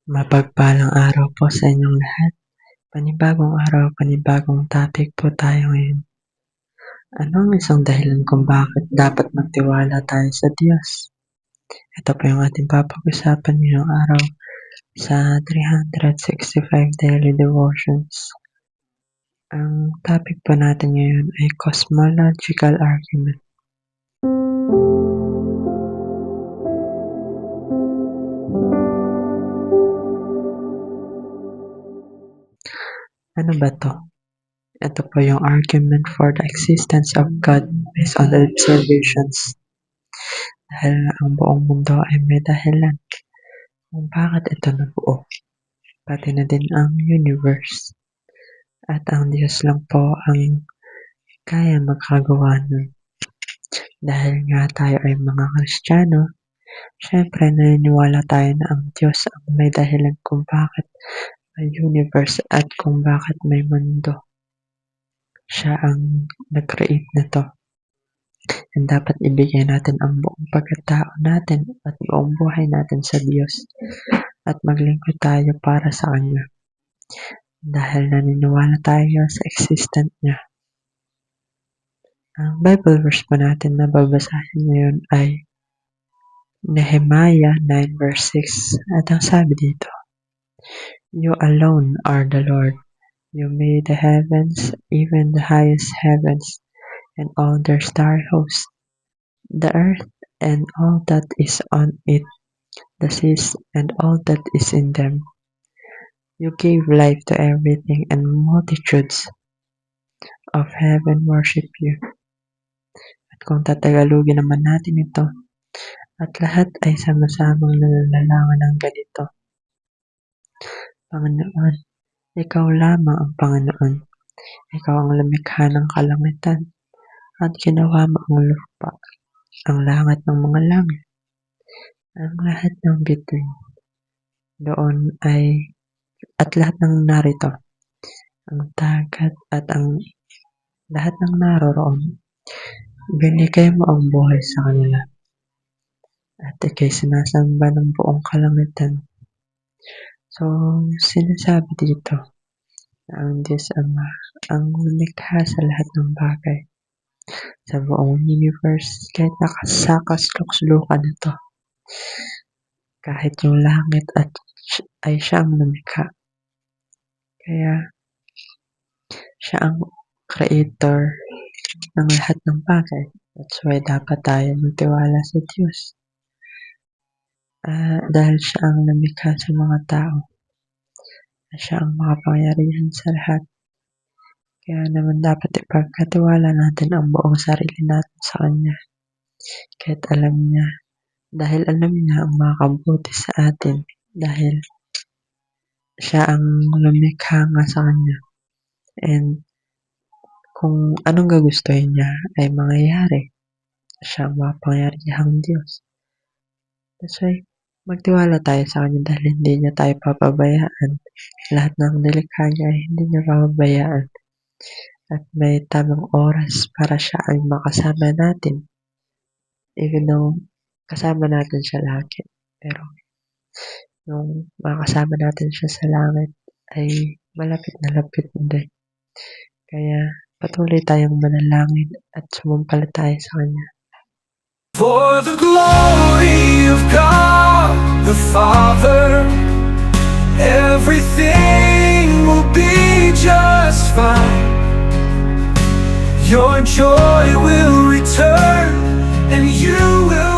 Mapagpalang araw po sa inyong lahat. Panibagong araw, panibagong topic po tayo ngayon. Ano ang isang dahilan kung bakit dapat magtiwala tayo sa Diyos? Ito po yung ating papag-usapan ngayong araw sa 365 Daily Devotions. Ang topic po natin ngayon ay Cosmological Argument. Ano ba to? Ito po yung argument for the existence of God based on the observations. Dahil ang buong mundo ay may dahilan kung bakit ito nabuo, pati na din ang universe. At ang Diyos lang po ang kaya magkagawa nun. Dahil nga tayo ay mga Kristiyano, syempre naniniwala tayo na ang Diyos ang may dahilan kung bakit may universe at kung bakit may mundo. Siya ang nag-create nito. And dapat ibigay natin ang buong pagkatao natin at buong buhay natin sa Diyos at maglingkod tayo para sa Kanya. Dahil naniniwala tayo sa existence niya. Ang Bible verse po natin na babasahin ngayon ay Nehemiah 9 verse 6 at ang sabi dito, You alone are the Lord. You made the heavens, even the highest heavens, and all their starry hosts, the earth and all that is on it, the seas and all that is in them. You gave life to everything, and multitudes of heaven worship you. At kung tatagalugin naman natin ito, at lahat ay sama-samang nananalangan ng ganito. Panginoon, Ikaw lamang ang Panginoon. Ikaw ang lumikha ng kalangitan at ginawa mo ang lupa, ang langit ng mga langit, ang lahat ng bituin. Doon ay, at lahat ng narito, ang dagat at ang lahat ng naroroon. Binigay mo ang buhay sa kanila. At ikay sinasamba ng buong kalangitan. So, sinasabi dito na ang Diyos Ama ang lumikha sa lahat ng bagay sa buong universe, kahit nakasakaslok-slukan ito. Kahit yung langit ay siya ang lumikha. Kaya siya ang creator ng lahat ng bagay. That's why dapat tayo magtiwala sa Diyos. Dahil siya ang lumikha sa mga tao. Siya ang makapangyarihan sa lahat. Kaya naman dapat ipagkatiwala natin ang buong sarili natin sa Kanya. Kahit alam niya, dahil alam niya ang makakabuti sa atin. Dahil siya ang lumikha nga sa Kanya. And kung anong gagustuhin niya ay mangyayari. Siya ang makapangyarihang Diyos. That's why, magtiwala tayo sa Kanya dahil hindi niya tayo papabayaan. Lahat ng nilikha niya ay hindi niya papabayaan. At may tamang oras para siya ay makasama natin. Even though kasama natin siya lagi. Pero yung makasama natin siya sa langit ay malapit na lapit din. Kaya patuloy tayong manalangin at sumampalataya sa Kanya. For the glory of God the Father, everything will be just fine. Your joy will return and you will